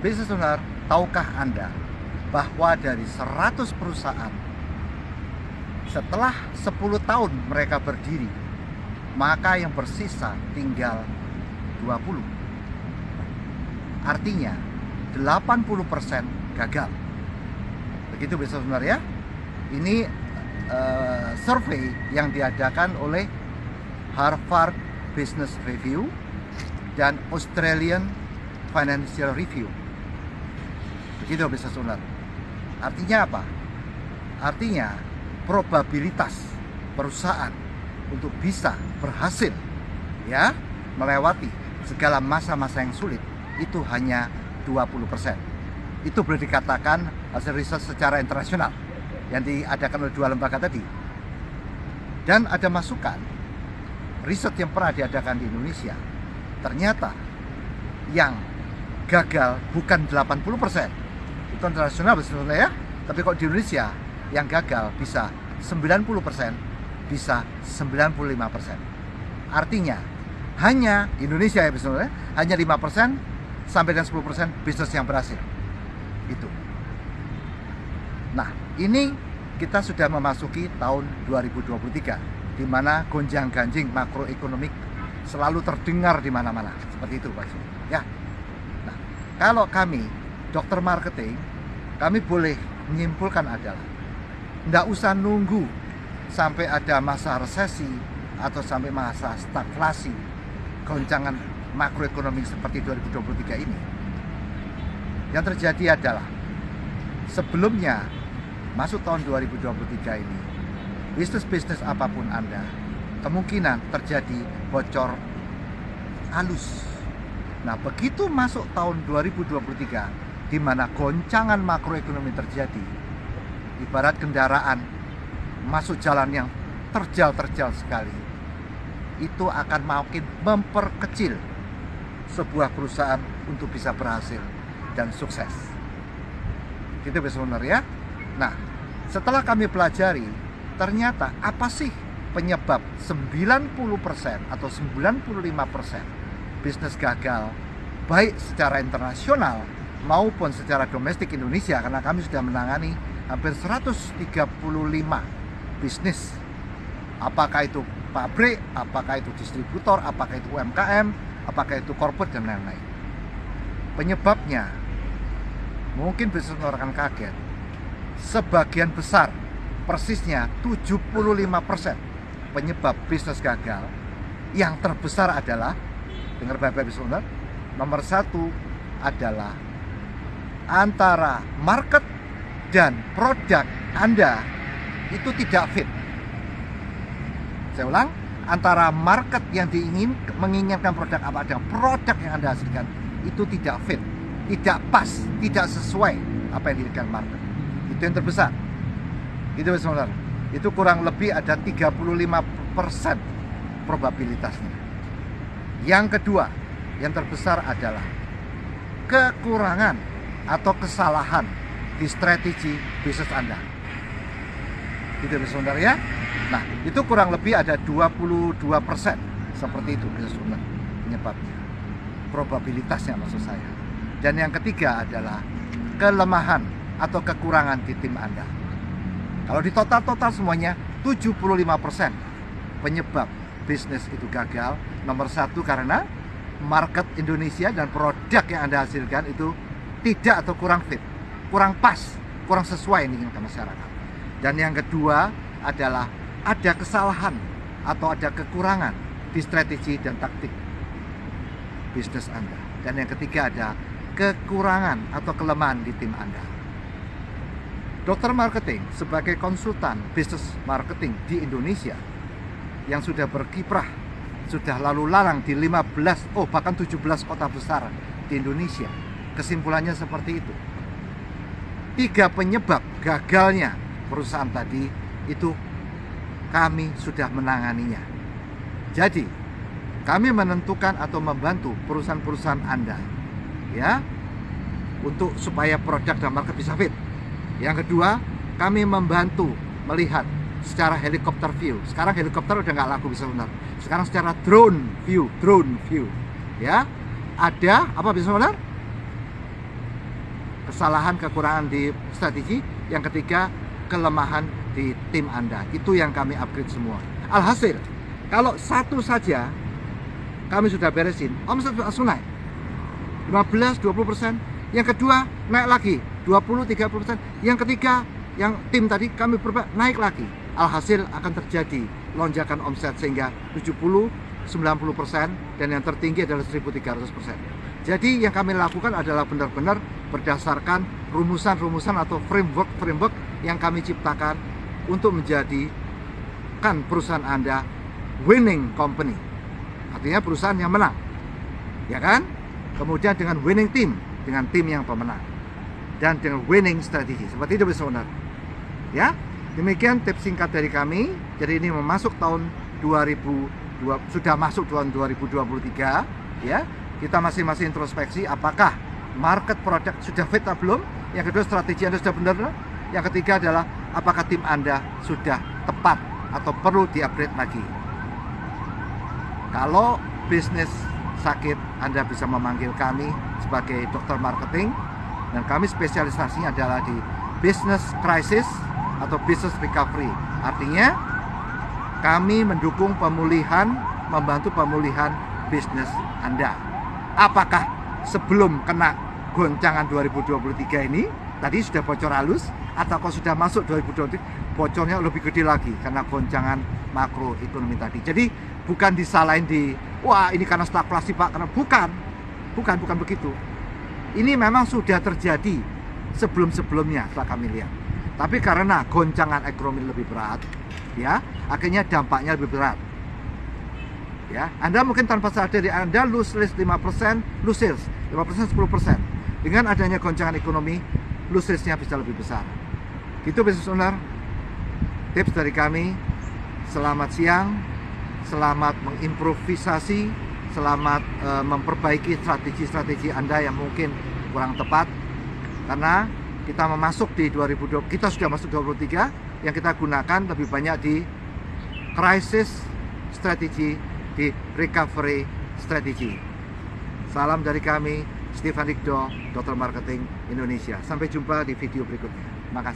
Bisnis owner, tahukah Anda bahwa dari 100 perusahaan, setelah 10 tahun mereka berdiri, maka yang bersisa tinggal 20. Artinya 80% gagal. Begitu bisnis owner ya. Ini survei yang diadakan oleh Harvard Business Review dan Australian Financial Review. Begitu bisnis owner. Artinya apa? Artinya probabilitas perusahaan untuk bisa berhasil ya melewati segala masa-masa yang sulit itu hanya 20%. Itu boleh dikatakan hasil riset secara internasional yang diadakan oleh 2 lembaga tadi. Dan ada masukan riset yang pernah diadakan di Indonesia. Ternyata yang gagal bukan 80%. Itu internasional sebenarnya ya. Tapi kok di Indonesia yang gagal bisa 90%, bisa 95%. Artinya hanya di Indonesia ya sebenarnya hanya 5% sampai dengan 10% bisnis yang berhasil. Itu. Nah, ini kita sudah memasuki tahun 2023 di mana gonjang-ganjing makroekonomik selalu terdengar di mana-mana. Seperti itu, Pak. Ya. Nah, kalau kami dokter marketing, kami boleh menyimpulkan adalah tidak usah nunggu sampai ada masa resesi atau sampai masa stagflasi goncangan makroekonomi seperti 2023 ini. Yang terjadi adalah sebelumnya masuk tahun 2023 ini, bisnis-bisnis apapun Anda kemungkinan terjadi bocor halus. Nah, begitu masuk tahun 2023 di mana goncangan makroekonomi terjadi, ibarat kendaraan masuk jalan yang terjal-terjal sekali, itu akan makin memperkecil sebuah perusahaan untuk bisa berhasil dan sukses. Gitu sebenarnya. Nah, setelah kami pelajari, ternyata apa sih penyebab 90% atau 95% bisnis gagal baik secara internasional maupun secara domestik Indonesia, karena kami sudah menangani hampir 135 bisnis. Apakah itu pabrik, apakah itu distributor, apakah itu UMKM, apakah itu corporate dan lain-lain. Penyebabnya mungkin bisnis akan kaget. Sebagian besar, persisnya 75% penyebab bisnis gagal yang terbesar adalah, dengar baik-baik bisnis owner, nomor 1 adalah antara market dan produk Anda itu tidak fit. Saya ulang, antara market yang menginginkan produk apa dan produk yang Anda hasilkan itu tidak fit, tidak pas, tidak sesuai apa yang diinginkan market. Itu yang terbesar. Itu sebenarnya. Itu kurang lebih ada 35% probabilitasnya. Yang kedua, yang terbesar adalah kekurangan atau kesalahan di strategi bisnis Anda. Gitu sebenarnya. Nah, itu kurang lebih ada 22% seperti itu bisnis owner penyebabnya. Probabilitasnya maksud saya. Dan yang ketiga adalah kelemahan atau kekurangan di tim Anda. Kalau di total semuanya 75% penyebab bisnis itu gagal. Nomor 1 karena market Indonesia dan produk yang Anda hasilkan itu tidak atau kurang fit, kurang pas, kurang sesuai dengan masyarakat. Dan yang kedua adalah ada kesalahan atau ada kekurangan di strategi dan taktik bisnis Anda. Dan yang ketiga ada kekurangan atau kelemahan di tim Anda. Dokter marketing sebagai konsultan bisnis marketing di Indonesia yang sudah berkiprah, sudah lalu lalang di 15, bahkan 17 kota besar di Indonesia. Kesimpulannya seperti itu. 3 penyebab gagalnya perusahaan tadi itu kami sudah menanganinya. Jadi, kami menentukan atau membantu perusahaan-perusahaan Anda ya untuk supaya produk dan market bisa fit. Yang kedua, kami membantu melihat secara helikopter view. Sekarang helikopter udah nggak laku bisa benar. Sekarang secara drone view ya. Ada apa bisa benar? kesalahan, kekurangan di strategi. Yang ketiga, kelemahan di tim Anda. Itu yang kami upgrade semua. Alhasil, kalau satu saja kami sudah beresin, omset langsung naik 15-20%. Yang kedua naik lagi 20-30%. Yang ketiga, yang tim tadi kami naik lagi. Alhasil akan terjadi lonjakan omset sehingga 70-90%, dan yang tertinggi adalah 1300%. Jadi yang kami lakukan adalah benar-benar berdasarkan rumusan-rumusan atau framework yang kami ciptakan untuk menjadikan perusahaan Anda winning company. Artinya perusahaan yang menang, ya kan? Kemudian dengan winning team, dengan tim yang pemenang, dan dengan winning strategi. Seperti itu, business owner. Ya, demikian tips singkat dari kami. Jadi ini sudah masuk tahun 2023, ya. Kita masing-masing introspeksi, apakah market product sudah fit atau belum? Yang kedua, strategi Anda sudah benar? Yang ketiga adalah apakah tim Anda sudah tepat atau perlu di-upgrade lagi? Kalau bisnis sakit, Anda bisa memanggil kami sebagai dokter marketing, dan kami spesialisasinya adalah di business crisis atau business recovery. Artinya kami mendukung pemulihan, membantu pemulihan bisnis Anda. Apakah sebelum kena goncangan 2023 ini tadi sudah bocor halus, atau kalau sudah masuk 2023 bocornya lebih gede lagi karena goncangan makroekonomi tadi. Jadi bukan disalahin wah ini karena stagflasi Pak, karena bukan begitu. Ini memang sudah terjadi sebelum-sebelumnya setelah kami lihat. Tapi karena goncangan ekonomi lebih berat, ya, akhirnya dampaknya lebih berat. Ya, Anda mungkin tanpa sadar Anda lose 5%, lose sales 5%, 10%. Dengan adanya goncangan ekonomi, lose sales-nya bisa lebih besar. Gitu business owner. Tips dari kami. Selamat siang. Selamat mengimprovisasi, selamat memperbaiki strategi-strategi Anda yang mungkin kurang tepat. Karena kita masuk di 2020, kita sudah masuk 2023, yang kita gunakan lebih banyak di crisis strategi, di recovery strategi. Salam dari kami, Stefan Rigdo, Dokter Marketing Indonesia. Sampai jumpa di video berikutnya. Terima kasih.